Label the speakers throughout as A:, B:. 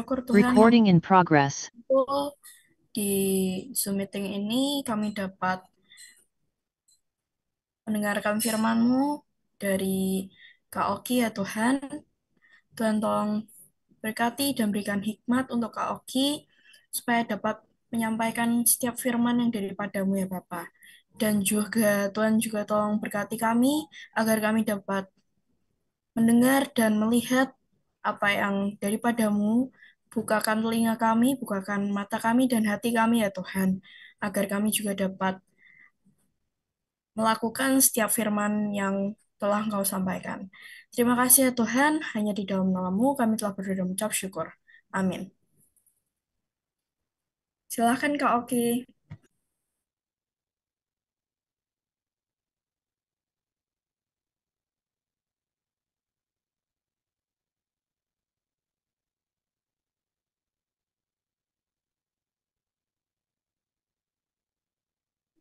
A: Syukur Tuhan yang
B: Recording in progress.
A: di Zoom meeting ini kami dapat mendengarkan firman-Mu dari Kak Oki ya Tuhan. Tuhan tolong berkati dan berikan hikmat untuk Kak Oki supaya dapat menyampaikan setiap firman yang daripadamu ya Bapa. Dan juga Tuhan juga tolong berkati kami agar kami dapat mendengar dan melihat apa yang daripadamu. Bukakan telinga kami, bukakan mata kami dan hati kami ya Tuhan, agar kami juga dapat melakukan setiap firman yang telah Engkau sampaikan. Terima kasih ya Tuhan, hanya di dalam nama-Mu kami telah berdoa dan mengucap syukur. Amin. Silahkan Kak Oki.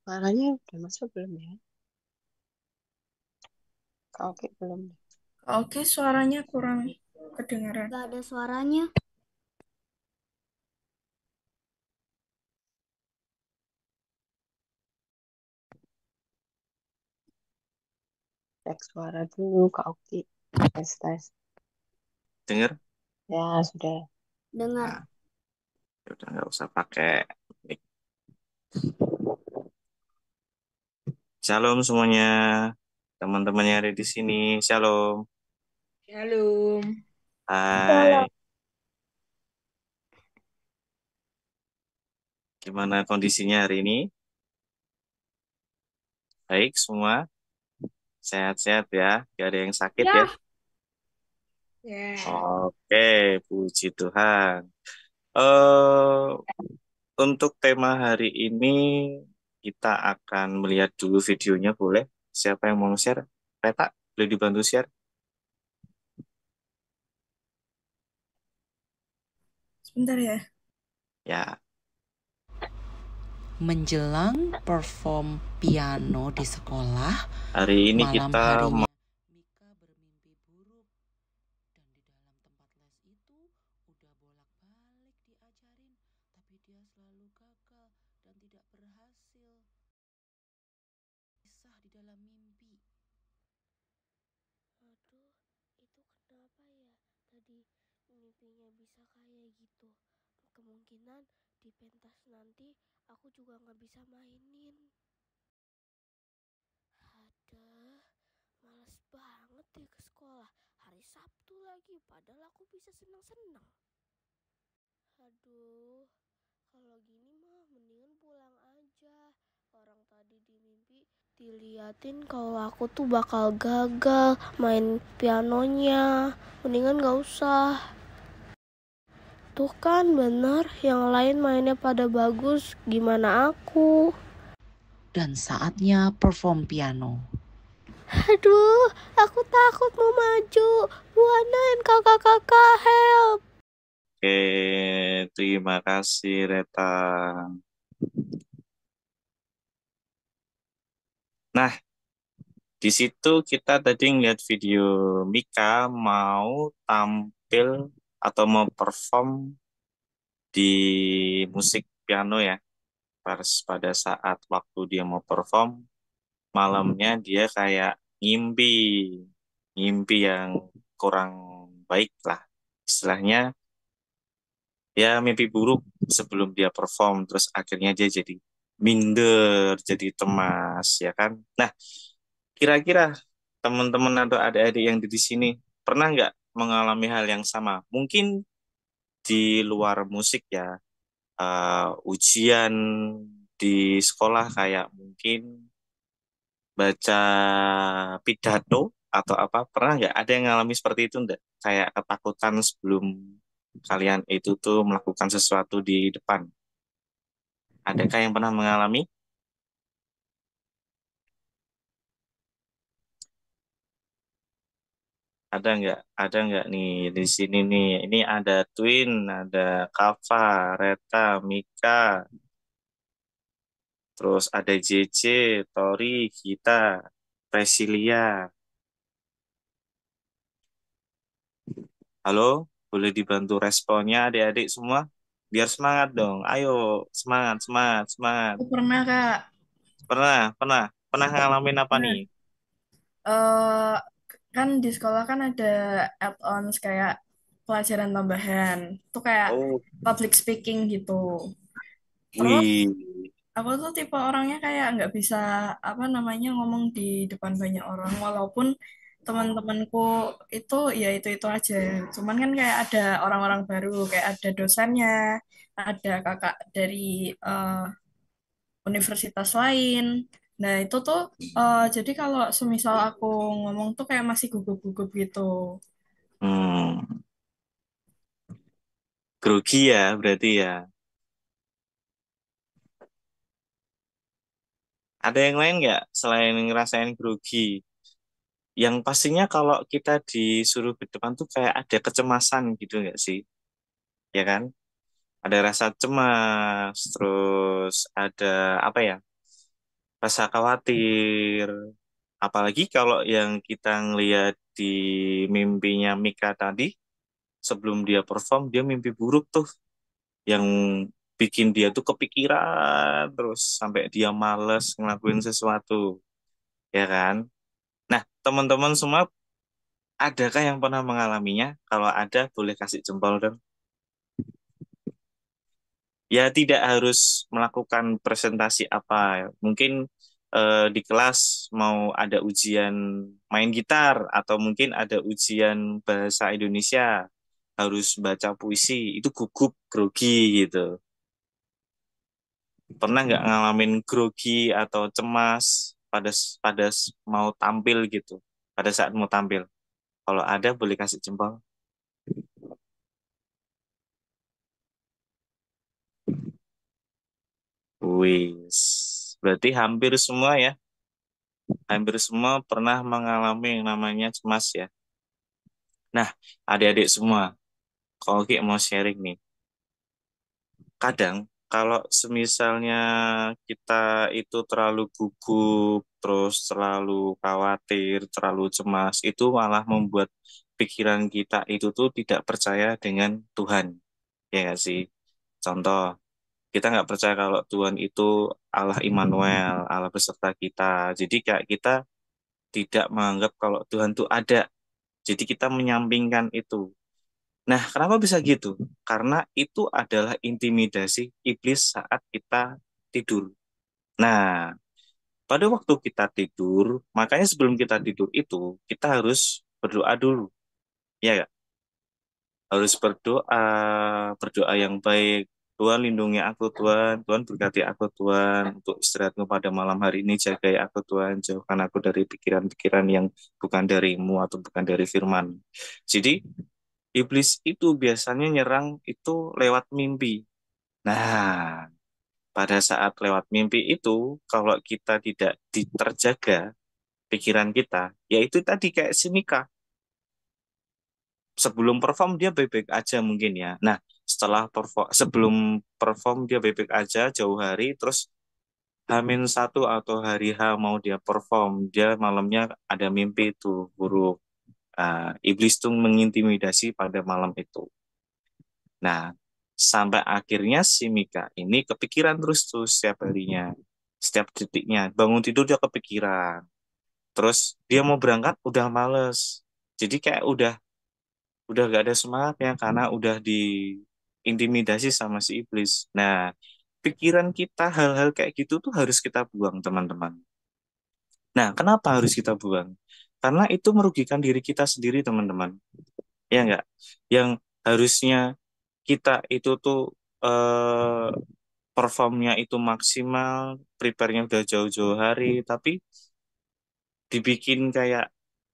C: Suaranya udah masuk belum ya? Oke, belum.
A: Kak Oki suaranya kurang kedengaran.
D: Gak ada suaranya.
C: Cek suara dulu, Kak Oki. Tes, tes.
E: Dengar?
C: Ya, sudah.
D: Dengar.
E: Nah, ya udah nggak usah pakai mic. Shalom semuanya, teman-teman yang ada di sini. Shalom.
F: Shalom.
E: Hai. Gimana kondisinya hari ini? Baik semua? Sehat-sehat ya? Gak ada yang sakit ya?
F: Ya.
E: Oke, puji Tuhan. eh untuk tema hari ini kita akan melihat dulu videonya, boleh? Siapa yang mau share? Peta, boleh dibantu share?
A: Sebentar ya.
E: Ya,
G: Menjelang perform piano di sekolah,
E: hari ini
G: malam
E: kita
G: harinya Mika bermimpi buruk dan di dalam tempat les itu udah bolak-balik diajarin, tapi dia selalu gagal dan tidak berhasil. Kisah di dalam mimpi.
D: Aduh, itu kenapa ya? Tadi mimpinya bisa kayak gitu. Kemungkinan di pentas nanti aku juga gak bisa mainin. Aduh, males banget deh ke sekolah. Hari Sabtu lagi, padahal aku bisa senang-senang. Aduh, kalau gini mah mendingan pulang aja. Orang tadi di mimpi diliatin kalau aku tuh bakal gagal main pianonya. Mendingan gak usah. Tuh kan bener, yang lain mainnya pada bagus, gimana aku?
G: Dan saatnya perform piano.
D: Aduh, aku takut mau maju. Buanan kakak-kakak, help.
E: Oke, terima kasih Reta. Nah, di situ kita tadi ngeliat video Mika mau tampil atau mau perform di musik piano ya. Pada saat waktu dia mau perform, malamnya dia kayak ngimpi, ngimpi yang kurang baik lah. Istilahnya ya mimpi buruk sebelum dia perform, terus akhirnya dia jadi minder, jadi cemas, ya kan? Nah, kira-kira teman-teman atau adik-adik yang di sini pernah nggak mengalami hal yang sama? Mungkin di luar musik ya, ujian di sekolah kayak mungkin baca pidato atau apa, pernah nggak ada yang ngalami seperti itu enggak? Kayak ketakutan sebelum kalian itu tuh melakukan sesuatu di depan. Adakah yang pernah mengalami? Ada nggak nih di sini nih? Ini ada Twin, ada Kava, Reta, Mika, terus ada JJ, Tori, Gita, Presilia. Halo? Boleh dibantu responnya adik-adik semua? Biar semangat dong. Ayo, semangat, semangat, semangat.
A: Aku pernah, Kak.
E: Pernah, pernah, pernah ngalamin apa nih?
A: Nah, eh kan di sekolah kan ada add-ons kayak pelajaran tambahan. Itu kayak
E: Oh,
A: public speaking gitu. Terus
E: wih.
A: aku tuh tipe orangnya kayak nggak bisa apa namanya ngomong di depan banyak orang walaupun teman-temanku itu ya itu aja. Cuman kan kayak ada orang-orang baru, kayak ada dosennya, ada kakak dari eh, universitas lain. Nah, itu tuh jadi kalau semisal aku ngomong tuh kayak masih gugup-gugup gitu.
E: Hmm, grogi ya berarti ya. Ada yang lain nggak selain ngerasain grogi? Yang pastinya kalau kita disuruh ke depan tuh kayak ada kecemasan gitu nggak sih? Ya kan? Ada rasa cemas, terus ada apa ya? Rasa khawatir. Apalagi kalau yang kita ngelihat di mimpinya Mika tadi, sebelum dia perform, dia mimpi buruk tuh, yang bikin dia tuh kepikiran terus sampai dia males ngelakuin sesuatu, ya kan? Nah, teman-teman semua, adakah yang pernah mengalaminya? Kalau ada, boleh kasih jempol dong. Ya, tidak harus melakukan presentasi apa. Mungkin di kelas mau ada ujian main gitar atau mungkin ada ujian bahasa Indonesia, harus baca puisi, itu gugup, grogi gitu. Pernah nggak ngalamin grogi atau cemas pada mau tampil gitu, pada saat mau tampil? Kalau ada, boleh kasih jempol. Wis, berarti hampir semua ya, hampir semua pernah mengalami yang namanya cemas ya. Nah, adik-adik semua, kalau Ki mau sharing nih, kadang kalau semisalnya kita itu terlalu gugup, terus terlalu khawatir, terlalu cemas, itu malah membuat pikiran kita itu tuh tidak percaya dengan Tuhan, ya nggak sih? Contoh, kita nggak percaya kalau Tuhan itu Allah Immanuel, Allah beserta kita. Jadi kayak kita tidak menganggap kalau Tuhan itu ada. Jadi kita menyampingkan itu. Nah, kenapa bisa gitu? Karena itu adalah intimidasi iblis saat kita tidur. Nah, pada waktu kita tidur, makanya sebelum kita tidur itu, kita harus berdoa dulu. Ya, nggak? Harus berdoa, berdoa yang baik. Tuhan lindungi aku Tuhan, Tuhan berkati aku Tuhan, untuk istirahatmu pada malam hari ini jagai aku Tuhan, jauhkan aku dari pikiran-pikiran yang bukan darimu atau bukan dari firman. Jadi iblis itu biasanya nyerang itu lewat mimpi. Nah, pada saat lewat mimpi itu, kalau kita tidak terjaga pikiran kita, yaitu tadi kayak si Mika, sebelum perform dia baik-baik aja mungkin ya. Nah, setelah perform, sebelum perform dia baik-baik aja jauh hari, terus H-1 atau hari H mau dia perform, dia malamnya ada mimpi itu buruk. Iblis tuh mengintimidasi pada malam itu. Nah, sampai akhirnya si Mika ini kepikiran terus tuh setiap harinya, setiap detiknya. Bangun tidur dia kepikiran. Terus dia mau berangkat udah males. Jadi kayak udah gak ada semangatnya karena udah diintimidasi sama si iblis. Nah, pikiran kita hal-hal kayak gitu tuh harus kita buang, teman-teman. Nah, kenapa harus kita buang? Karena itu merugikan diri kita sendiri, teman-teman. Ya enggak? Yang harusnya kita itu tuh eh, performnya itu maksimal, prepare-nya udah jauh-jauh hari, tapi dibikin kayak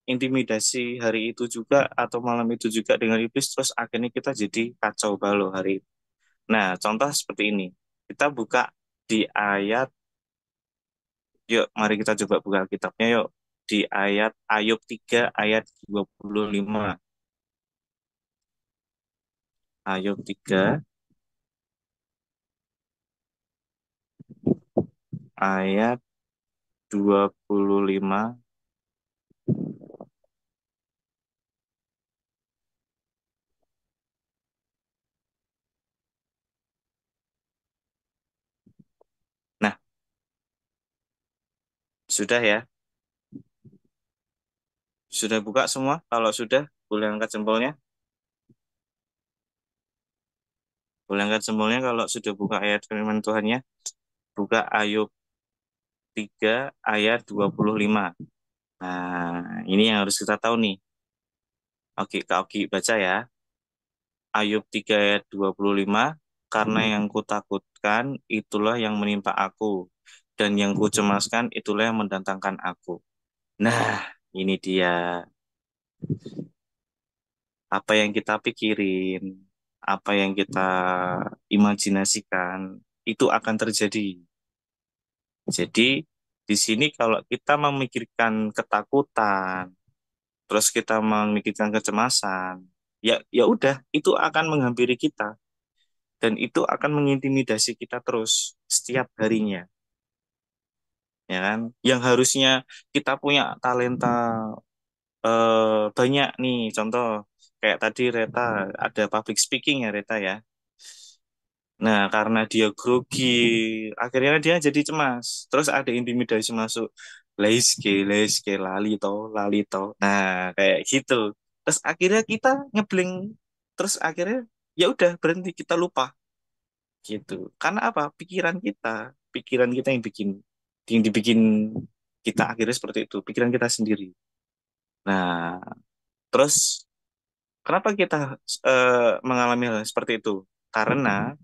E: intimidasi hari itu juga atau malam itu juga dengan iblis, terus akhirnya kita jadi kacau balau hari itu. Nah, contoh seperti ini. Kita buka di ayat, yuk mari kita coba buka kitabnya yuk. Di ayat Ayub 3 ayat 25. Ayub 3 ayat 25. Sudah ya? Sudah buka semua? Kalau sudah, boleh angkat jempolnya. Boleh angkat jempolnya kalau sudah buka ayat firman Tuhannya. Buka Ayub 3 ayat 25. Nah, ini yang harus kita tahu nih. Oke, Kak Oki baca ya. Ayub 3 ayat 25. Karena yang kutakutkan itulah yang menimpa aku. Dan yang kucemaskan itulah yang mendatangkan aku. Nah, ini dia. Apa yang kita pikirin, apa yang kita imajinasikan, itu akan terjadi. Jadi, di sini kalau kita memikirkan ketakutan, terus kita memikirkan kecemasan, ya ya udah itu akan menghampiri kita dan itu akan mengintimidasi kita terus setiap harinya, ya kan? Yang harusnya kita punya talenta banyak nih, contoh kayak tadi Reta ada public speaking ya Reta ya. Nah, karena dia grogi, akhirnya dia jadi cemas. Terus ada intimidasi masuk, leiske, lali to. Nah, kayak gitu. Terus akhirnya kita ngeblank. Terus akhirnya ya udah berhenti kita lupa gitu. Karena apa? Pikiran kita yang dibikin kita akhirnya seperti itu. Pikiran kita sendiri. Nah, terus kenapa kita mengalami hal seperti itu? Karena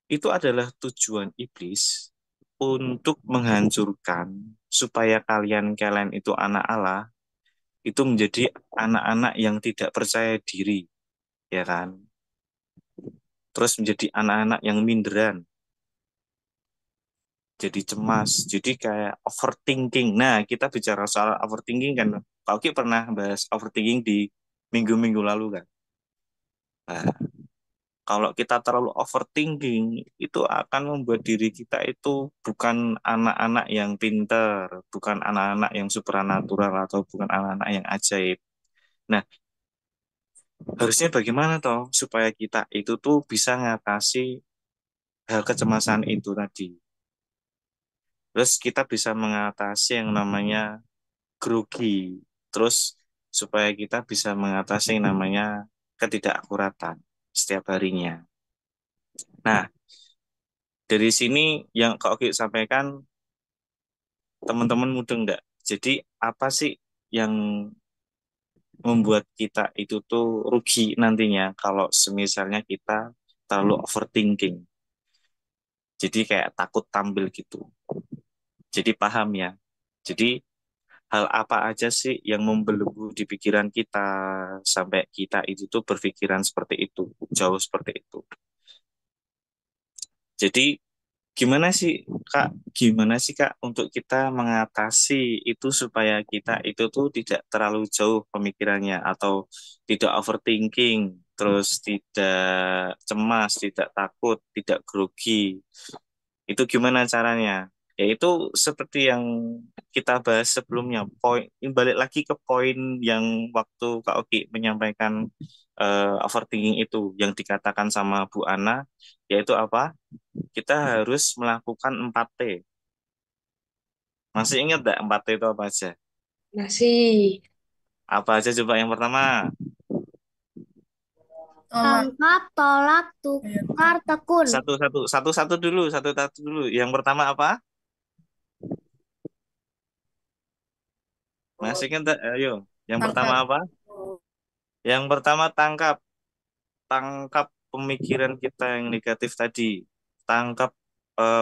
E: itu adalah tujuan iblis untuk menghancurkan supaya kalian-kalian itu anak Allah itu menjadi anak-anak yang tidak percaya diri, ya kan? Terus menjadi anak-anak yang minderan, jadi cemas, jadi kayak overthinking. Nah, kita bicara soal overthinking kan, Pak Oki pernah bahas overthinking di minggu-minggu lalu kan. Nah, kalau kita terlalu overthinking, itu akan membuat diri kita itu bukan anak-anak yang pinter, bukan anak-anak yang supranatural, atau bukan anak-anak yang ajaib. Nah, harusnya bagaimana toh supaya kita itu tuh bisa ngatasi hal kecemasan itu tadi. Terus kita bisa mengatasi yang namanya grogi. Terus supaya kita bisa mengatasi yang namanya ketidakakuratan setiap harinya. Nah, dari sini yang Kak Oki sampaikan, teman-teman mudeng enggak? Jadi apa sih yang membuat kita itu tuh rugi nantinya kalau semisalnya kita terlalu overthinking. Jadi kayak takut tampil gitu. Jadi paham ya. Jadi hal apa aja sih yang membelenggu di pikiran kita sampai kita itu tuh berpikiran seperti itu, jauh seperti itu. Jadi gimana sih Kak? Gimana sih Kak untuk kita mengatasi itu supaya kita itu tuh tidak terlalu jauh pemikirannya atau tidak overthinking, terus tidak cemas, tidak takut, tidak grogi. Itu gimana caranya? Yaitu seperti yang kita bahas sebelumnya. Balik lagi ke poin yang waktu Kak Oki menyampaikan overthinking itu yang dikatakan sama Bu Ana, yaitu apa? Kita harus melakukan 4T. Masih ingat nggak 4T itu apa aja?
F: Masih.
E: Apa aja coba yang pertama?
A: Tolak.
D: Tangkap, tolak,
A: Ayo,
D: tukar, tekun.
E: Satu-satu dulu. Yang pertama apa? Masih ingat nggak? Ayo. Yang pertama
A: tangkap.
E: apa? Yang pertama tangkap pemikiran kita yang negatif tadi. Tangkap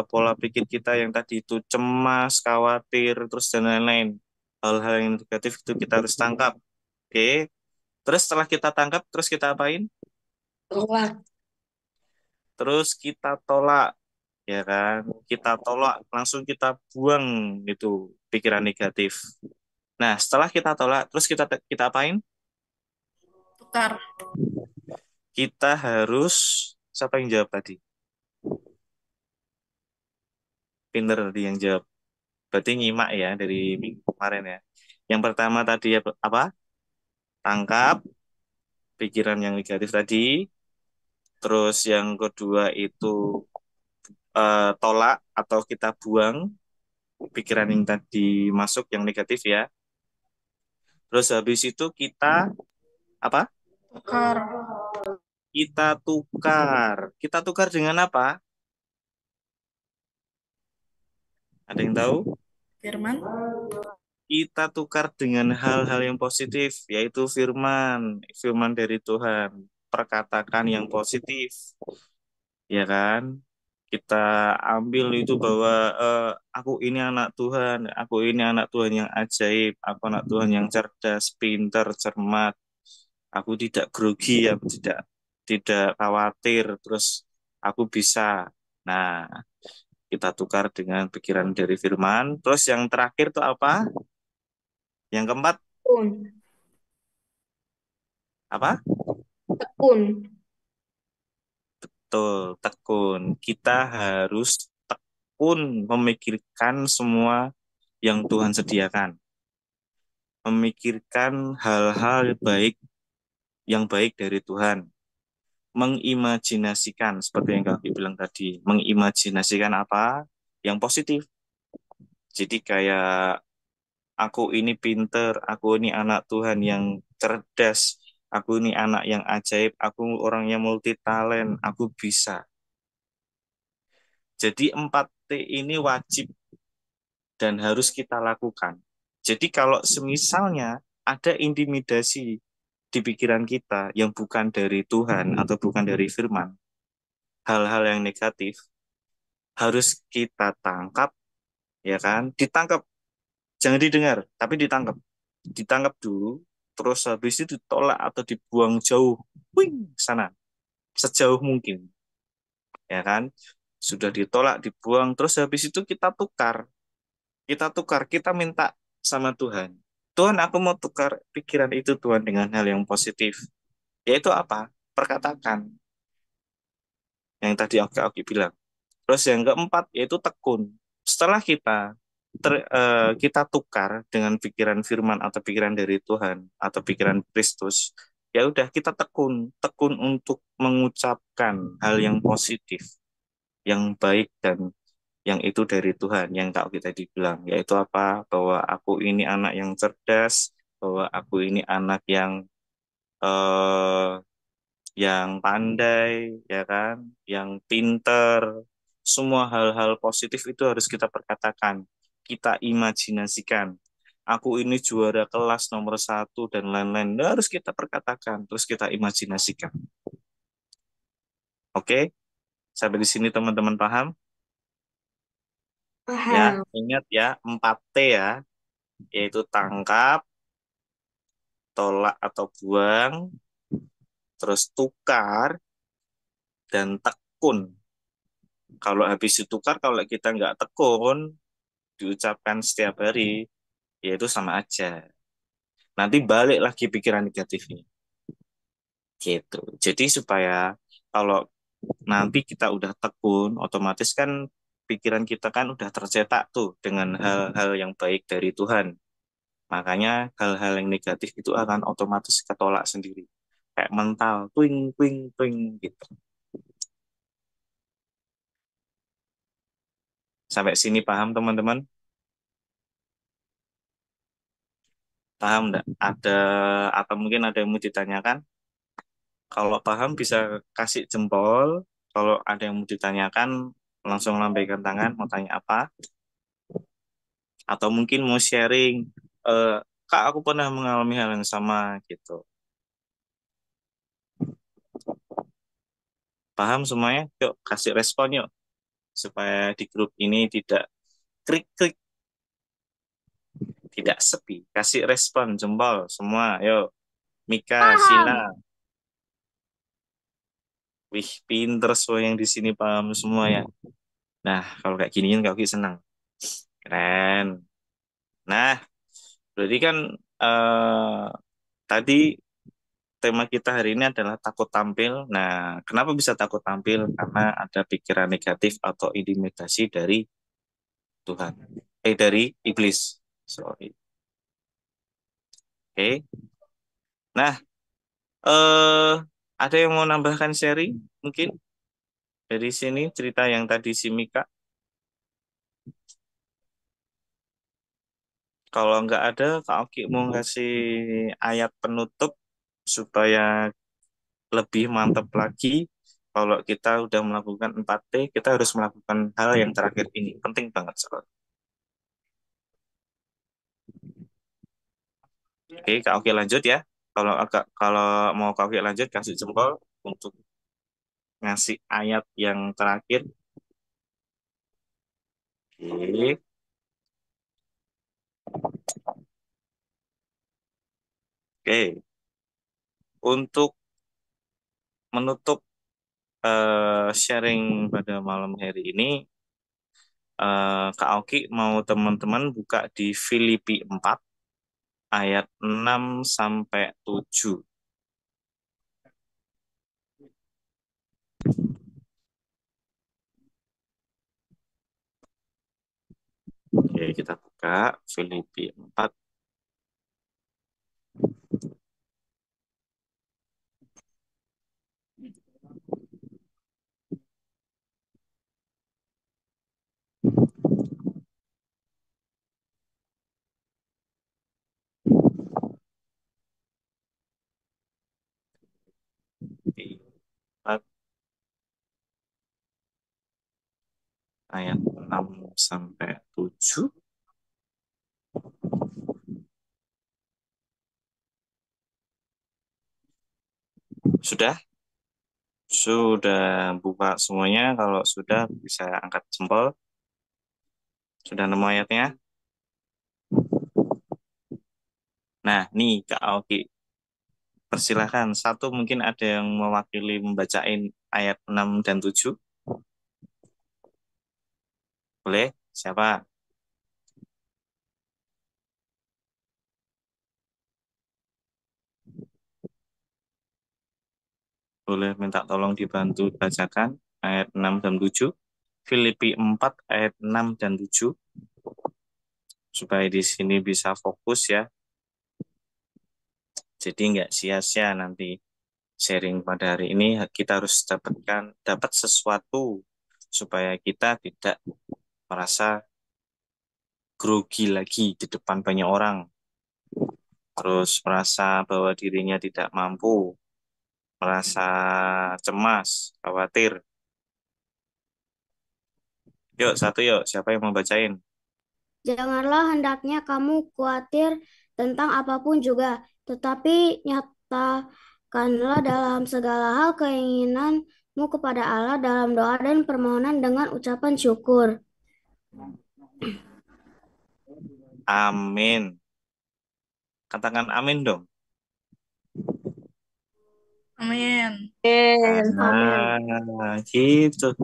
E: pola pikir kita yang tadi itu cemas, khawatir, terus dan lain-lain. Hal-hal yang negatif itu kita harus tangkap. Oke. Terus setelah kita tangkap, terus kita apain?
F: Tolak.
E: Terus kita tolak, ya kan? Kita tolak, langsung kita buang itu pikiran negatif. Nah, setelah kita tolak, terus kita apain?
A: Tukar.
E: Kita harus, siapa yang jawab tadi? Pinter tadi yang jawab. Berarti nyimak ya dari minggu kemarin ya. Yang pertama tadi apa? Tangkap pikiran yang negatif tadi. Terus yang kedua itu tolak atau kita buang. pikiran yang tadi masuk yang negatif ya. Terus habis itu kita apa?
A: Tukar.
E: Kita tukar dengan apa? Ada yang tahu?
A: Firman.
E: Kita tukar dengan hal-hal yang positif, yaitu firman dari Tuhan, perkatakan yang positif, ya kan? Kita ambil itu bahwa aku ini anak Tuhan, aku ini anak Tuhan yang ajaib, aku anak Tuhan yang cerdas, pintar, cermat, aku tidak grogi, aku tidak tidak khawatir, terus aku bisa. Nah, kita tukar dengan pikiran dari firman. Terus yang terakhir tuh apa? Yang keempat
F: Tekun.
E: apa?
F: Tekun.
E: Betul, tekun. Kita harus tekun memikirkan semua yang Tuhan sediakan. Memikirkan hal-hal baik yang baik dari Tuhan. Mengimajinasikan, seperti yang Kak bilang tadi. Mengimajinasikan apa? Yang positif. Jadi kayak aku ini pinter, aku ini anak Tuhan yang cerdas, aku ini anak yang ajaib, aku orang yang multi talent, aku bisa. Jadi 4T ini wajib dan harus kita lakukan. Jadi kalau semisalnya ada intimidasi di pikiran kita yang bukan dari Tuhan atau bukan dari firman, hal-hal yang negatif harus kita tangkap, ya kan? Ditangkap, jangan didengar, tapi ditangkap. Ditangkap dulu, terus habis itu ditolak atau dibuang jauh, wing, sana, sejauh mungkin, ya kan? Sudah ditolak, dibuang, terus habis itu kita minta sama Tuhan. Tuhan, aku mau tukar pikiran itu Tuhan dengan hal yang positif. Yaitu apa? Perkatakan yang tadi Oki bilang. Terus yang keempat yaitu tekun. Setelah kita tukar dengan pikiran firman atau pikiran dari Tuhan atau pikiran Kristus, ya udah kita tekun untuk mengucapkan hal yang positif, yang baik dan yang itu dari Tuhan yang tak kita dibilang yaitu apa bahwa aku ini anak yang cerdas, bahwa aku ini anak eh, yang pandai, ya kan, yang pinter. Semua hal-hal positif itu harus kita perkatakan, kita imajinasikan. Aku ini juara kelas nomor 1 dan lain-lain. Nah, harus kita perkatakan, terus kita imajinasikan. Oke, sampai di sini teman-teman paham? Ya,
F: Paham.
E: ingat ya, 4T ya, yaitu tangkap, tolak atau buang, terus tukar, dan tekun. Kalau habis ditukar, kalau kita nggak tekun, diucapkan setiap hari, ya itu sama aja. Nanti balik lagi pikiran negatifnya. Gitu. Jadi supaya kalau nanti kita udah tekun, otomatis kan pikiran kita kan udah tercetak tuh dengan hal-hal yang baik dari Tuhan. Makanya hal-hal yang negatif itu akan otomatis ketolak sendiri. Kayak mental, twing, twing, twing gitu. Sampai sini paham teman-teman? Paham enggak? Atau mungkin ada yang mau ditanyakan? Kalau paham bisa kasih jempol. Kalau ada yang mau ditanyakan, langsung lambaikan tangan, mau tanya apa. Atau mungkin mau sharing, eh, Kak, aku pernah mengalami hal yang sama gitu. Paham semuanya? Yuk, kasih respon yuk. Supaya di grup ini tidak krik-krik, tidak sepi. Kasih respon, jempol, semua. Yuk, Mika, Sila. Wih, pinter semua yang di sini paham semua ya. Nah, kalau kayak gini kan Kak Uki senang. Keren. Nah, berarti kan tadi tema kita hari ini adalah takut tampil. Nah, kenapa bisa takut tampil? Karena ada pikiran negatif atau intimidasi dari Tuhan. Dari iblis. Sorry. Oke. Nah, eh ada yang mau nambahkan sharing? Mungkin dari sini cerita yang tadi si Mika. Kalau nggak ada, Kak Oki mau ngasih ayat penutup supaya lebih mantap lagi. Kalau kita udah melakukan 4T, kita harus melakukan hal yang terakhir ini. Penting banget soalnya. Oke, Kak Oki lanjut ya. Kalau mau Kak Oki lanjut, kasih jempol untuk ngasih ayat yang terakhir. Oke. Oke. Untuk menutup sharing pada malam hari ini, Kak Oki mau teman-teman buka di Filipi 4 ayat 6 sampai 7. Oke, kita buka Filipi 4. Filipi 4 ayat 6 sampai 7. Sudah? Sudah buka semuanya. Kalau sudah bisa angkat jempol. Sudah nemu ayatnya? Nah, nih Kak Oki. Persilahkan. Satu mungkin ada yang mewakili membacain ayat 6 dan 7. Boleh? Siapa? Boleh minta tolong dibantu bacakan ayat 6 dan 7. Filipi 4 ayat 6 dan 7. Supaya di sini bisa fokus ya. Jadi nggak sia-sia nanti sharing pada hari ini. Kita harus dapat sesuatu supaya kita tidak merasa grogi lagi di depan banyak orang. Terus merasa bahwa dirinya tidak mampu, merasa cemas, khawatir. Yuk, satu yuk. Siapa yang mau bacain?
B: Janganlah hendaknya kamu khawatir tentang apapun juga, tetapi nyatakanlah dalam segala hal keinginanmu kepada Allah dalam doa dan permohonan dengan ucapan syukur.
E: Amin. Katakan amin dong.
A: Amin.
E: Nah, gitu.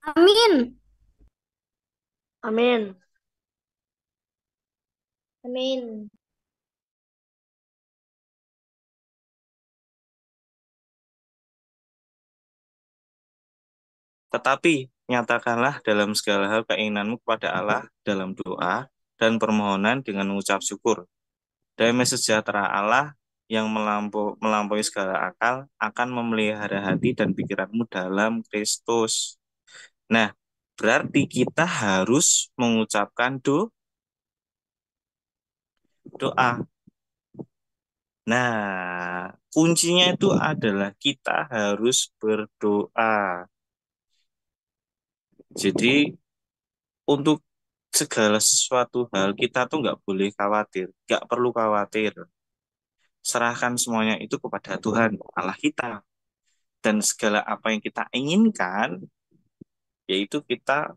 B: Amin.
F: Amin. Amin.
E: Tetapi nyatakanlah dalam segala hal keinginanmu kepada Allah dalam doa dan permohonan dengan mengucap syukur. Damai sejahtera Allah yang melampaui segala akal akan memelihara hati dan pikiranmu dalam Kristus. Nah, berarti kita harus mengucapkan doa. Nah, kuncinya itu adalah kita harus berdoa. Jadi, untuk segala sesuatu hal kita tuh nggak boleh khawatir, nggak perlu khawatir. Serahkan semuanya itu kepada Tuhan Allah kita, dan segala apa yang kita inginkan, yaitu kita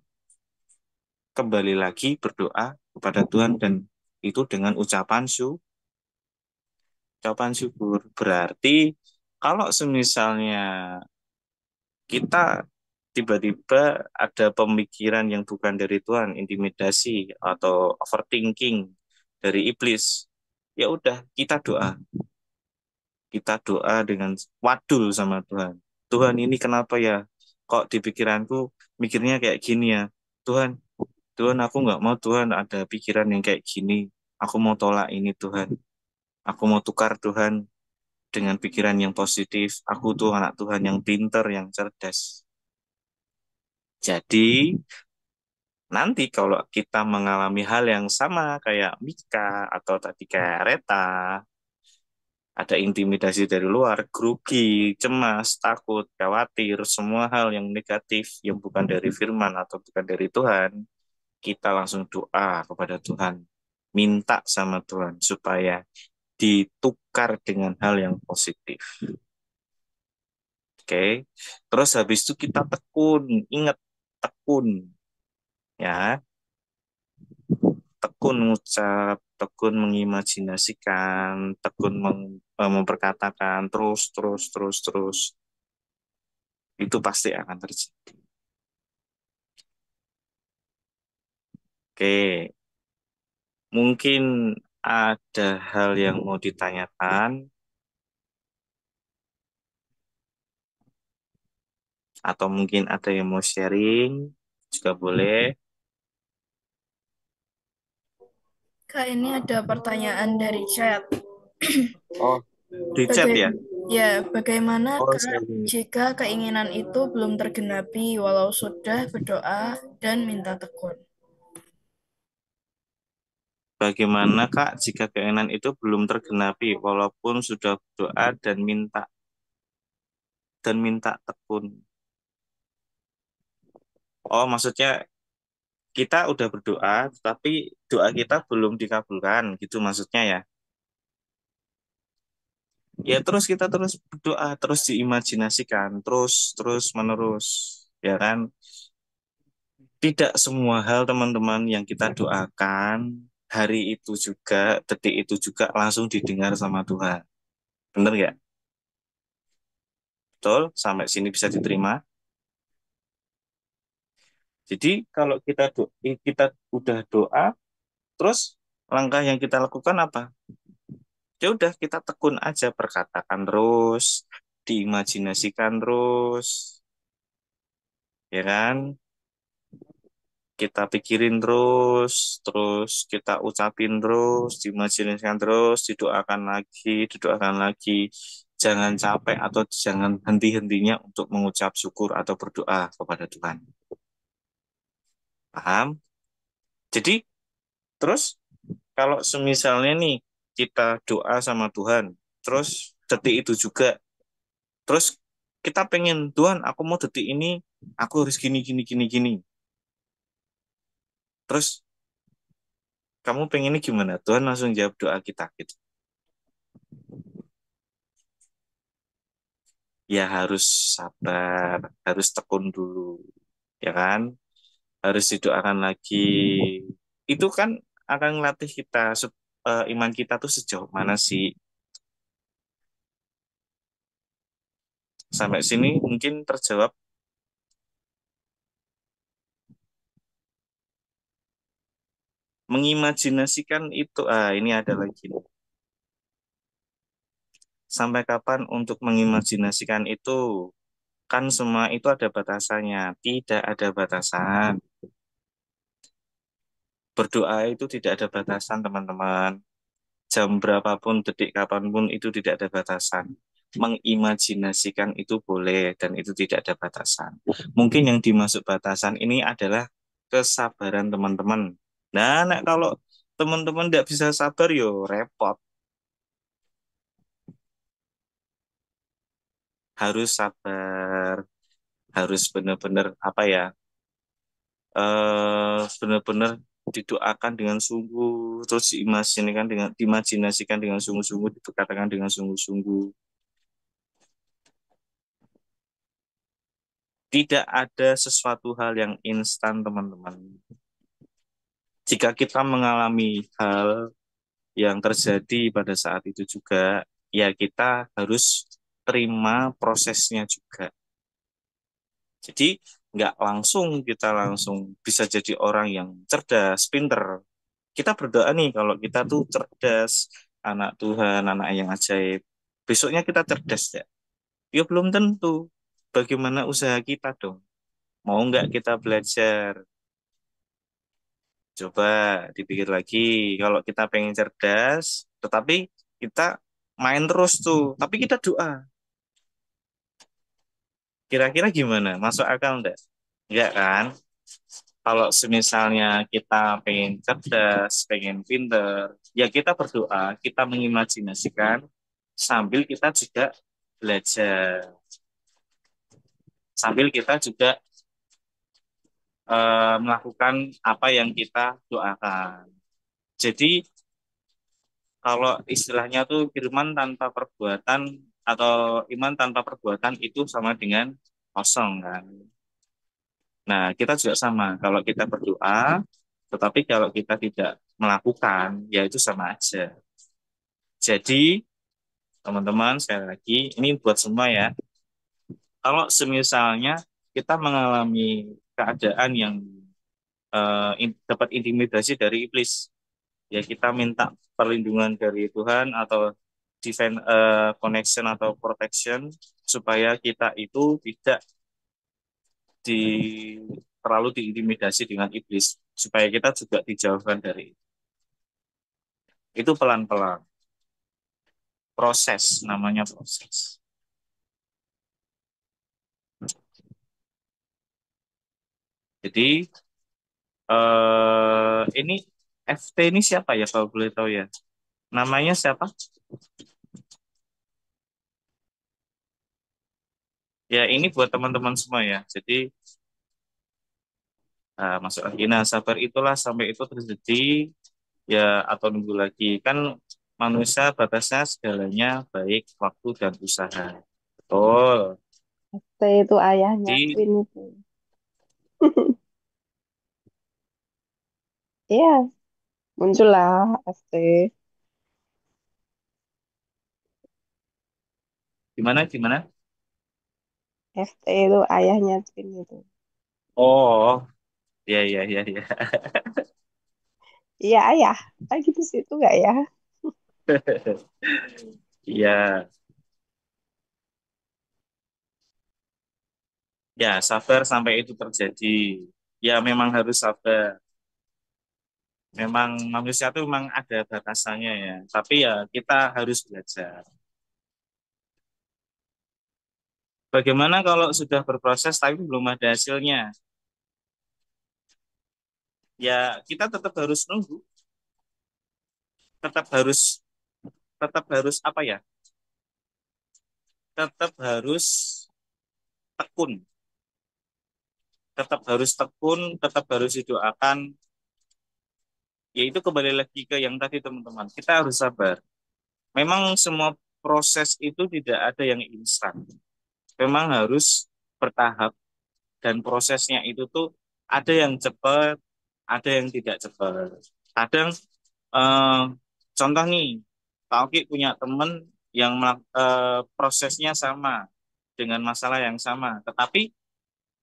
E: kembali lagi berdoa kepada Tuhan dan itu dengan ucapan syukur. Berarti kalau semisalnya kita tiba-tiba ada pemikiran yang bukan dari Tuhan, intimidasi atau overthinking dari iblis, ya udah kita doa. Kita doa dengan wadul sama Tuhan. Tuhan, ini kenapa ya? Kok di pikiranku mikirnya kayak gini ya? Tuhan, Tuhan aku nggak mau Tuhan ada pikiran yang kayak gini. Aku mau tolak ini Tuhan. Aku mau tukar Tuhan dengan pikiran yang positif. Aku tuh anak Tuhan yang pinter, yang cerdas. Jadi Nanti kalau kita mengalami hal yang sama kayak Mika atau tadi kayak Reta, ada intimidasi dari luar, grogi, cemas, takut, khawatir, semua hal yang negatif yang bukan dari firman atau bukan dari Tuhan, kita langsung doa kepada Tuhan, minta sama Tuhan supaya ditukar dengan hal yang positif. Oke. Terus habis itu kita tekun, ingat tekun ya, tekun mengucap, tekun mengimajinasikan, tekun memperkatakan terus terus terus terus. Itu pasti akan terjadi. Oke, mungkin ada hal yang mau ditanyakan atau mungkin ada yang mau sharing juga boleh.
A: Kak, ini ada pertanyaan dari chat.
E: Oh, di chat ya?
A: Bagaimana
E: Oh,
A: Kak
E: sharing.
A: jika keinginan itu belum tergenapi walau sudah berdoa dan minta tekun?
E: Bagaimana Kak jika keinginan itu belum tergenapi walaupun sudah berdoa dan minta tekun? Oh, maksudnya kita udah berdoa tapi doa kita belum dikabulkan gitu maksudnya ya. Ya terus kita terus berdoa, terus diimajinasikan, terus terus menerus, ya kan? Tidak semua hal teman-teman yang kita doakan hari itu juga, detik itu juga langsung didengar sama Tuhan. Bener nggak? Betul? Sampai sini bisa diterima. Jadi kalau kita udah doa, terus langkah yang kita lakukan apa? Ya udah kita tekun aja, perkatakan terus, diimajinasikan terus, ya kan? Kita pikirin terus, terus kita ucapin terus, diimajinasikan terus, didoakan lagi. Jangan capek atau jangan henti-hentinya untuk mengucap syukur atau berdoa kepada Tuhan. Paham? Jadi, terus kalau semisalnya nih kita doa sama Tuhan, terus detik itu juga, terus kita pengen, Tuhan aku mau detik ini, aku harus gini, gini, gini, gini. Terus kamu pengennya gimana? Tuhan langsung jawab doa kita gitu. Ya harus sabar, harus tekun dulu, ya kan? Harus didoakan lagi. Itu kan akan melatih kita, iman kita tuh sejauh mana sih? Sampai sini mungkin terjawab. Mengimajinasikan itu, ini ada lagi. Sampai kapan untuk mengimajinasikan itu? Kan semua itu ada batasannya, tidak ada batasan. Berdoa itu tidak ada batasan, teman-teman. Jam berapapun, detik kapanpun itu tidak ada batasan. Mengimajinasikan itu boleh dan itu tidak ada batasan. Mungkin yang dimaksud batasan ini adalah kesabaran teman-teman. Nah, kalau teman-teman tidak bisa sabar, yo repot. Harus sabar, harus benar-benar apa ya? Benar-benar didoakan dengan sungguh, terus diimajinasikan dengan sungguh-sungguh, dikatakan dengan sungguh-sungguh. Tidak ada sesuatu hal yang instan, teman-teman. Jika kita mengalami hal yang terjadi pada saat itu juga, ya kita harus terima prosesnya juga. Jadi nggak langsung kita langsung bisa jadi orang yang cerdas, pinter. Kita berdoa nih kalau kita tuh cerdas, anak Tuhan, anak yang ajaib. Besoknya kita cerdas ya? Ya belum tentu. Bagaimana usaha kita dong? Mau nggak kita belajar? Coba dipikir lagi, kalau kita pengen cerdas, tetapi kita main terus tuh, tapi kita doa. Kira-kira gimana? Masuk akal enggak? Enggak kan? Kalau semisalnya kita pengen cerdas, pengen pinter, ya kita berdoa, kita mengimajinasikan sambil kita juga belajar, sambil kita juga melakukan apa yang kita doakan. Jadi kalau istilahnya tuh firman tanpa perbuatan atau iman tanpa perbuatan itu sama dengan kosong kan. Nah, kita juga sama. Kalau kita berdoa, tetapi kalau kita tidak melakukan, ya itu sama aja. Jadi, teman-teman, sekali lagi, ini buat semua ya. Kalau semisalnya kita mengalami keadaan yang dapat intimidasi dari iblis, ya kita minta perlindungan dari Tuhan atau divine connection atau protection supaya kita itu tidak di terlalu diintimidasi dengan iblis supaya kita juga dijauhkan dari itu pelan-pelan proses namanya proses. Jadi ini FT ini siapa ya kalau boleh tahu ya, namanya siapa ya, ini buat teman-teman semua ya. Jadi masuk lagi, nah sabar itulah sampai itu terjadi ya, atau nunggu lagi kan, manusia batasnya segalanya baik waktu dan usaha, betul.
C: ST itu ayahnya
E: Jadi
C: Queen itu. Iya, muncullah ST.
E: gimana gimana.
C: ST itu ayahnya Queen itu.
E: Oh, ya ya ya ya.
C: Iya, ayah. Ah, gitu sih itu nggak ya?
E: Iya, ya sabar sampai itu terjadi. Ya memang harus sabar. Memang manusia itu memang ada batasannya ya. Tapi ya kita harus belajar. Bagaimana kalau sudah berproses tapi belum ada hasilnya? Ya kita tetap harus nunggu, tetap harus apa ya? Tetap harus tekun, tetap harus didoakan. Yaitu kembali lagi ke yang tadi teman-teman. Kita harus sabar. Memang semua proses itu tidak ada yang instan. Memang harus bertahap dan prosesnya itu tuh ada yang cepat, ada yang tidak cepat. Kadang eh, contoh nih, Pak Oki punya temen yang prosesnya sama dengan masalah yang sama, tetapi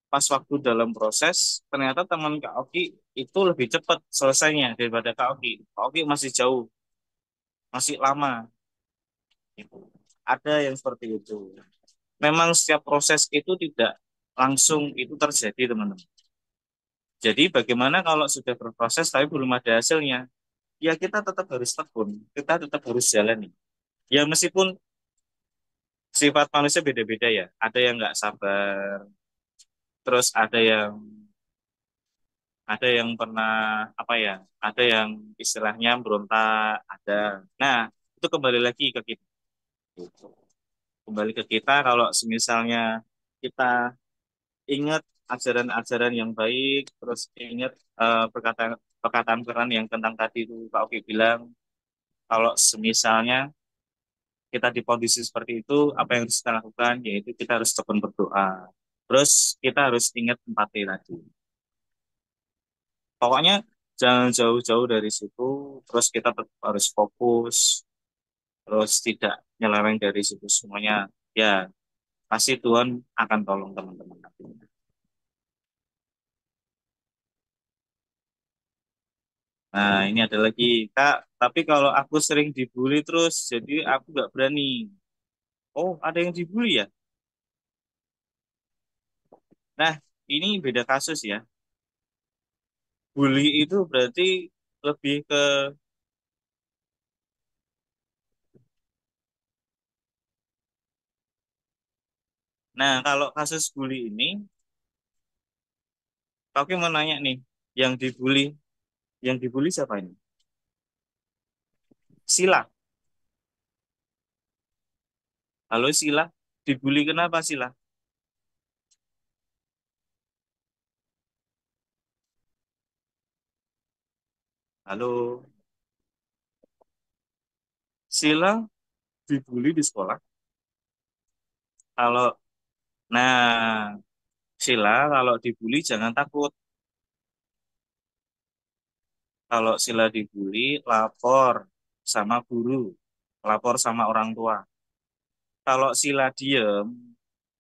E: pas waktu dalam proses ternyata teman Kak Oki itu lebih cepat selesainya daripada Kak Oki. Kak Oki masih jauh, masih lama. Gitu. Ada yang seperti itu. Memang setiap proses itu tidak langsung itu terjadi, teman-teman. Jadi bagaimana kalau sudah berproses tapi belum ada hasilnya? Ya kita tetap harus tekun, kita tetap harus jalani. Ya meskipun sifat manusia beda-beda ya. Ada yang nggak sabar, terus ada yang pernah apa ya? Ada yang istilahnya berontak, ada. Nah, itu kembali lagi ke kita. Gitu. Kembali ke kita kalau semisalnya kita ingat ajaran-ajaran yang baik, terus ingat perkataan perkataan yang tentang tadi itu Pak Oki bilang, kalau semisalnya kita di kondisi seperti itu, apa yang harus kita lakukan? Yaitu kita harus tekun berdoa. Terus kita harus ingat empati tadi. Pokoknya jangan jauh-jauh dari situ, terus kita tetap harus fokus, terus tidak nyeleweng dari situ semuanya. Ya, pasti Tuhan akan tolong teman-teman. Nah, ini ada lagi, Kak. Tapi kalau aku sering dibully terus, jadi aku nggak berani. Oh, ada yang dibully ya? Nah, ini beda kasus ya. Bully itu berarti lebih ke, nah kalau kasus bully ini, aku mau nanya nih, Yang dibully, siapa ini? Sila. Halo Sila, dibully kenapa Sila? Halo, Sila dibully di sekolah. Kalau, nah, Sila kalau dibully jangan takut. Kalau Sila dibully, lapor sama guru, lapor sama orang tua. Kalau Sila diem,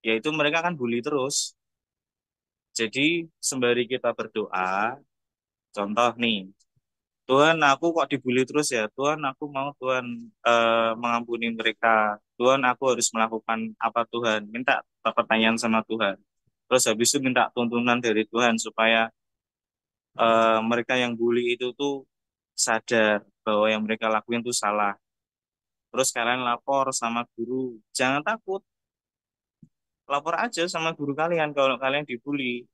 E: yaitu mereka kan bully terus. Jadi sembari kita berdoa, contoh nih, Tuhan aku kok dibully terus ya, Tuhan aku mau Tuhan mengampuni mereka, Tuhan aku harus melakukan apa Tuhan, minta pertanyaan sama Tuhan. Terus habis itu minta tuntunan dari Tuhan supaya mereka yang bully itu tuh sadar bahwa yang mereka lakuin itu salah. Terus kalian lapor sama guru, jangan takut, lapor aja sama guru kalian kalau kalian dibully.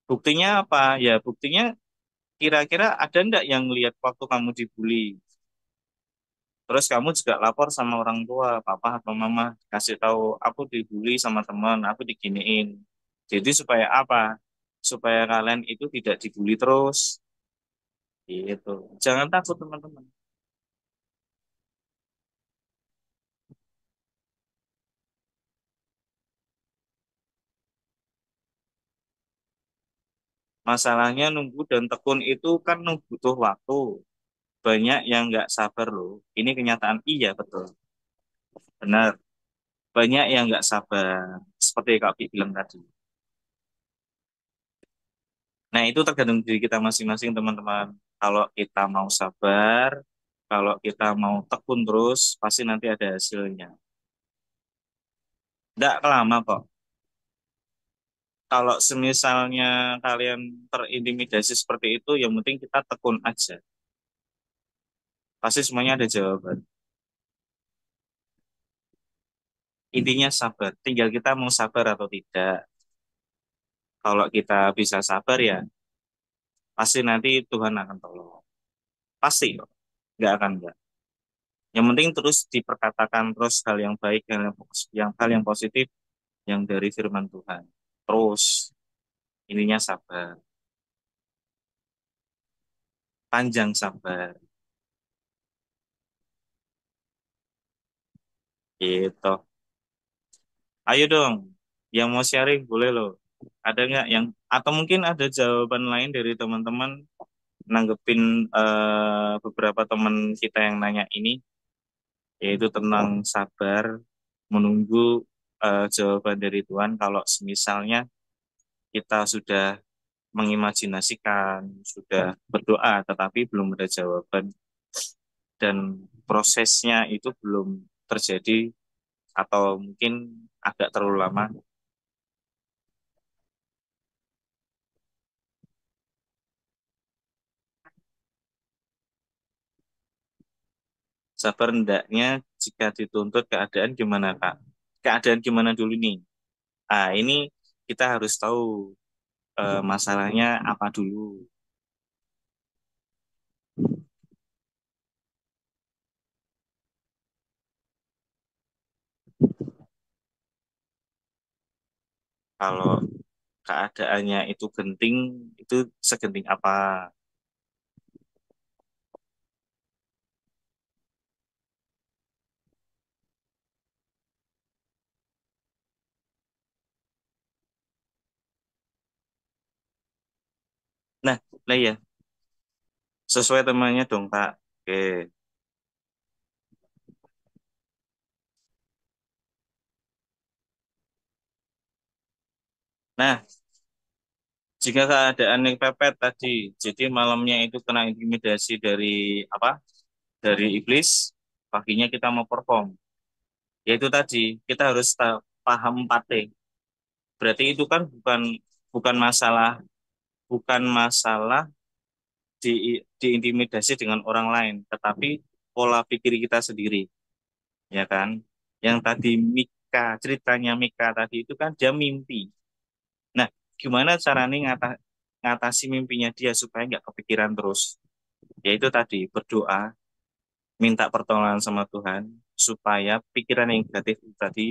E: Buktinya apa? Ya buktinya kira-kira ada enggak yang lihat waktu kamu dibully? Terus kamu juga lapor sama orang tua, papa atau mama, kasih tahu aku dibully sama teman, aku diginiin. Jadi supaya apa? Supaya kalian itu tidak dibully terus. Gitu. Jangan takut teman-teman. Masalahnya nunggu dan tekun itu kan butuh waktu. Banyak yang nggak sabar loh. Ini kenyataan iya betul. Benar. Banyak yang nggak sabar. Seperti Kak Bi bilang tadi. Nah, itu tergantung diri kita masing-masing, teman-teman. Kalau kita mau sabar, kalau kita mau tekun terus, pasti nanti ada hasilnya. Nggak lama kok. Kalau semisalnya kalian terintimidasi seperti itu, yang penting kita tekun aja. Pasti semuanya ada jawaban. Intinya sabar. Tinggal kita mau sabar atau tidak. Kalau kita bisa sabar ya, pasti nanti Tuhan akan tolong. Pasti kok. Nggak akan nggak. Yang penting terus diperkatakan terus hal yang baik, hal yang positif yang dari firman Tuhan. Terus ininya sabar, panjang sabar. Gitu. Ayo dong, yang mau sharing boleh loh. Ada nggak yang atau mungkin ada jawaban lain dari teman-teman nanggepin beberapa teman kita yang nanya ini, yaitu tentang sabar, menunggu jawaban dari Tuhan. Kalau misalnya kita sudah mengimajinasikan, sudah berdoa, tetapi belum ada jawaban dan prosesnya itu belum terjadi atau mungkin agak terlalu lama. Sabar hendaknya jika dituntut keadaan gimana, Kak? Keadaan gimana dulu nih? Ah, ini kita harus tahu masalahnya apa dulu. Kalau keadaannya itu genting, itu segenting apa? Nah, lah ya, sesuai temannya dong, Kak. Oke. Nah, jika keadaan yang pepet tadi, jadi malamnya itu kena intimidasi dari apa? Dari iblis, paginya kita mau perform. Yaitu tadi, kita harus paham 4T. Berarti itu kan bukan masalah diintimidasi dengan orang lain, tetapi pola pikir kita sendiri, ya kan? Yang tadi ceritanya Mika tadi itu kan dia mimpi. Nah, gimana caranya ngatasi mimpinya dia supaya nggak kepikiran terus. Yaitu tadi berdoa, minta pertolongan sama Tuhan supaya pikiran yang negatif itu tadi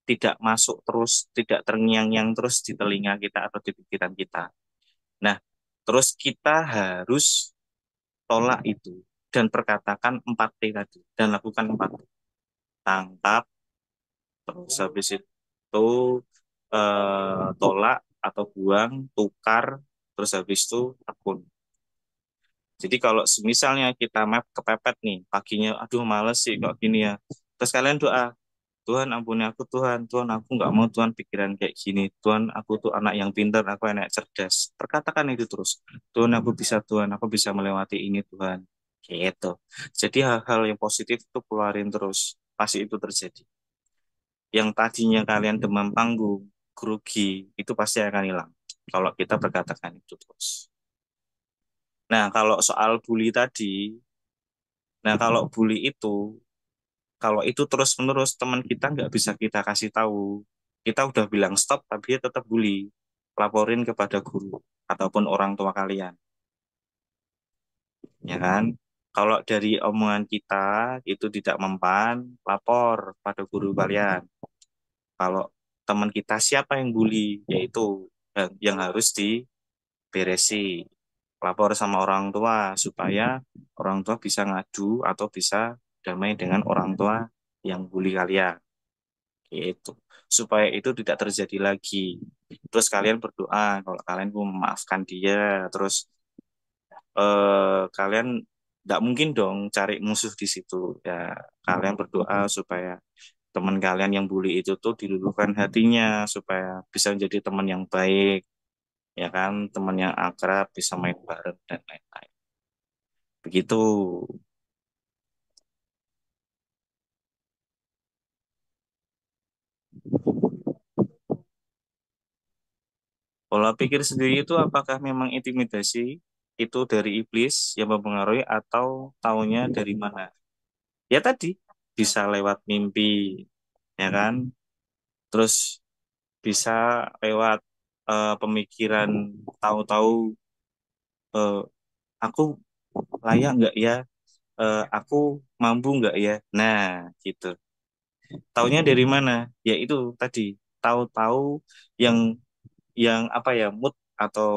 E: tidak masuk terus, tidak terngiang-ngiang terus di telinga kita atau di pikiran kita. Nah, terus kita harus tolak itu dan perkatakan 4T tadi dan lakukan 4T. Tangkap, terus habis itu tolak atau buang, tukar, terus habis itu tekun. Jadi kalau misalnya kita map kepepet nih, paginya, aduh males sih kok gini ya. Terus kalian doa, Tuhan ampuni aku Tuhan, Tuhan aku nggak mau Tuhan pikiran kayak gini, Tuhan aku tuh anak yang pintar, aku anak cerdas. Perkatakan itu terus, Tuhan aku bisa Tuhan, aku bisa melewati ini Tuhan. Gitu. Jadi hal-hal yang positif itu keluarin terus, pasti itu terjadi. Yang tadinya kalian demam panggung, grogi, itu pasti akan hilang. Kalau kita berkatakan itu terus. Nah, kalau soal bully tadi, nah kalau bully itu, kalau itu terus-menerus teman kita nggak bisa kita kasih tahu. Kita udah bilang stop, tapi dia tetap bully. Laporin kepada guru ataupun orang tua kalian, ya kan? Kalau dari omongan kita itu tidak mempan, lapor pada guru kalian. Kalau teman kita siapa yang bully, yaitu yang harus diberesi. Lapor sama orang tua supaya orang tua bisa ngadu atau bisa damai dengan orang tua yang bully kalian. Gitu. Supaya itu tidak terjadi lagi. Terus kalian berdoa kalau kalian mau memaafkan dia, terus kalian tidak mungkin dong cari musuh di situ. Ya, kalian berdoa supaya teman kalian yang bully itu tuh diluluhkan hatinya supaya bisa menjadi teman yang baik, ya kan, teman yang akrab, bisa main bareng dan lain-lain. Begitu. Pola pikir sendiri itu apakah memang intimidasi itu dari iblis yang mempengaruhi atau taunya dari mana? Ya tadi bisa lewat mimpi, ya kan? Terus bisa lewat pemikiran tahu-tahu eh, aku layak nggak ya? Aku mampu nggak ya? Nah, gitu. Taunya dari mana? Ya itu tadi tahu-tahu yang apa ya, mood atau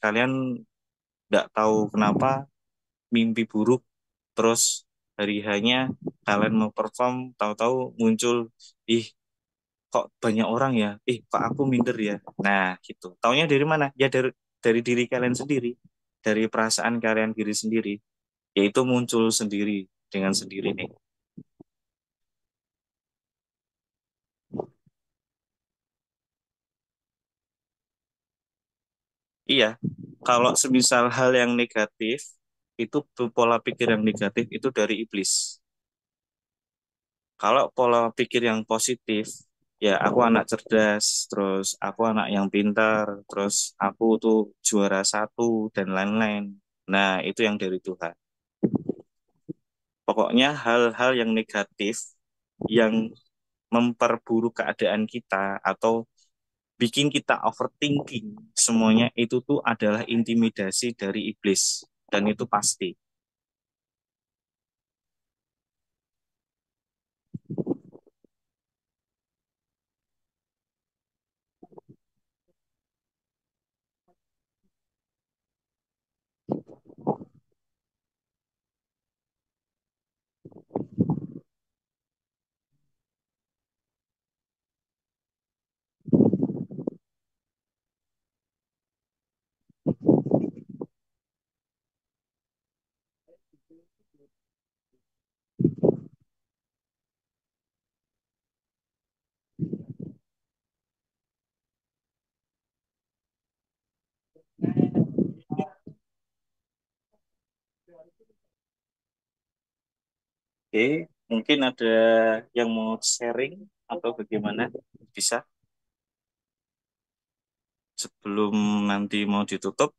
E: kalian nggak tahu kenapa mimpi buruk terus hari hanya kalian mau perform tahu-tahu muncul, ih kok banyak orang ya, ih kok aku minder ya. Nah gitu, taunya dari mana? Ya dari diri kalian sendiri, dari perasaan kalian diri sendiri, yaitu muncul sendiri dengan sendiri nih. Iya, kalau semisal hal yang negatif itu pola pikir yang negatif itu dari iblis. Kalau pola pikir yang positif, ya aku anak cerdas, terus aku anak yang pintar, terus aku tuh juara satu dan lain-lain. Nah, itu yang dari Tuhan. Pokoknya hal-hal yang negatif, yang memperburuk keadaan kita atau bikin kita overthinking, semuanya itu tuh adalah intimidasi dari iblis. Dan itu pasti. Oke, mungkin ada yang mau sharing atau bagaimana? Bisa sebelum nanti mau ditutup.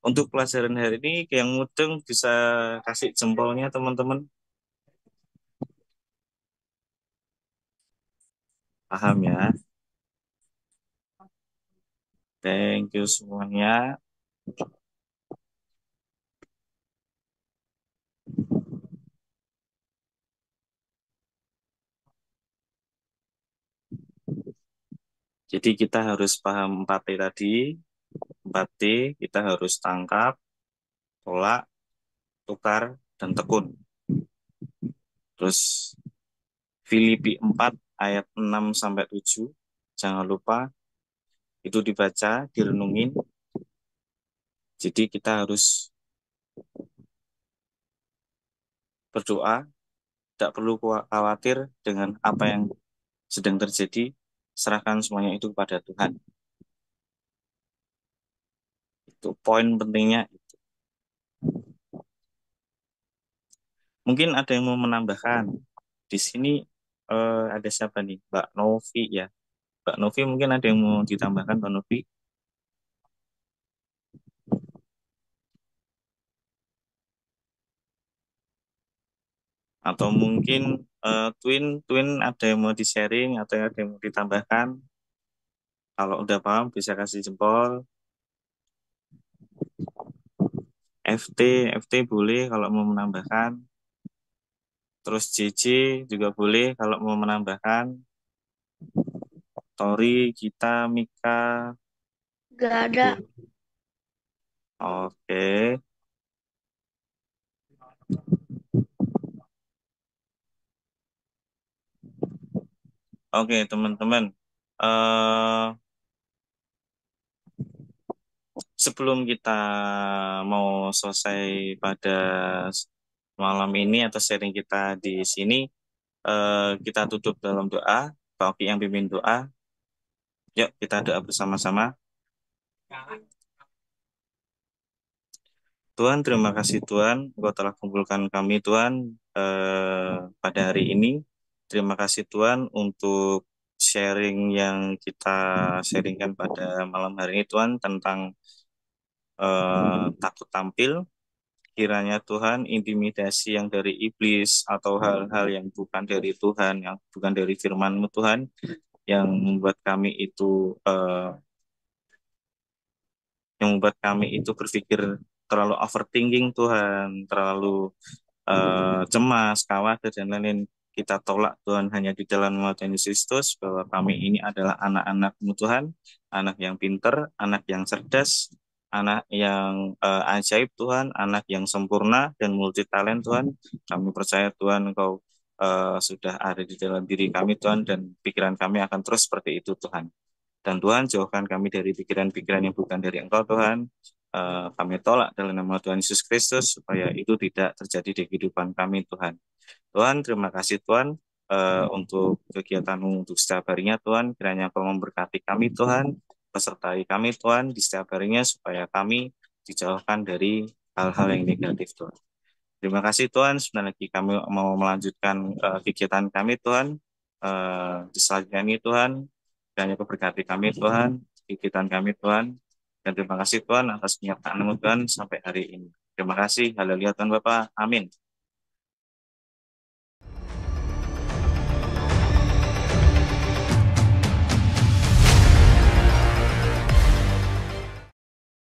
E: Untuk pelajaran hari ini, yang mudeng bisa kasih jempolnya teman-teman. Paham ya? Thank you semuanya. Jadi kita harus paham 4T tadi. 4T kita harus tangkap, tolak, tukar, dan tekun. Terus Filipi 4 ayat 6-7. Jangan lupa itu dibaca, direnungin. Jadi kita harus berdoa, tidak perlu khawatir dengan apa yang sedang terjadi, serahkan semuanya itu kepada Tuhan. Itu poin pentingnya. Mungkin ada yang mau menambahkan. Di sini ada siapa nih? Mbak Novi ya. Mbak Novi mungkin ada yang mau ditambahkan, Mbak Novi? Atau mungkin Twin ada yang mau di-sharing atau ada yang mau ditambahkan? Kalau udah paham bisa kasih jempol. FT boleh kalau mau menambahkan. Terus JJ juga boleh kalau mau menambahkan. Tori, Gita, Mika.
B: Gak ada.
E: Oke. Oke, teman-teman. Sebelum kita mau selesai pada malam ini atau sharing kita di sini, kita tutup dalam doa. Pak Oki yang pimpin doa. Yuk kita doa bersama-sama. Tuhan, terima kasih Tuhan, Engkau telah kumpulkan kami Tuhan pada hari ini. Terima kasih Tuhan untuk sharing yang kita sharingkan pada malam hari ini Tuhan tentang takut tampil. Kiranya Tuhan intimidasi yang dari iblis atau hal-hal yang bukan dari Tuhan, yang bukan dari firman-Mu Tuhan, yang membuat kami itu berpikir terlalu overthinking Tuhan, terlalu cemas, khawatir dan lain-lain. Kita tolak Tuhan hanya di dalam nama Tuhan Yesus Kristus bahwa kami ini adalah anak-anak-Mu Tuhan, anak yang pinter, anak yang cerdas, anak yang ajaib Tuhan, anak yang sempurna dan multi talent Tuhan. Kami percaya Tuhan Engkau sudah ada di dalam diri kami Tuhan dan pikiran kami akan terus seperti itu Tuhan. Dan Tuhan jauhkan kami dari pikiran-pikiran yang bukan dari Engkau Tuhan. Kami tolak dalam nama Tuhan Yesus Kristus supaya itu tidak terjadi di kehidupan kami Tuhan. Tuhan, terima kasih Tuhan untuk kegiatan-Mu untuk setiap harinya Tuhan. Kiranya Engkau memberkati kami Tuhan, pesertai kami Tuhan di setiap harinya supaya kami dijauhkan dari hal-hal yang negatif Tuhan. Terima kasih Tuhan, sebentar lagi kami mau melanjutkan kegiatan kami Tuhan. Di selanjutnya ini Tuhan, kiranya Kau berkati kami Tuhan, kegiatan kami Tuhan. Dan terima kasih Tuhan atas penyertaan-Mu Tuhan sampai hari ini. Terima kasih, haleluya Tuhan Bapa, amin.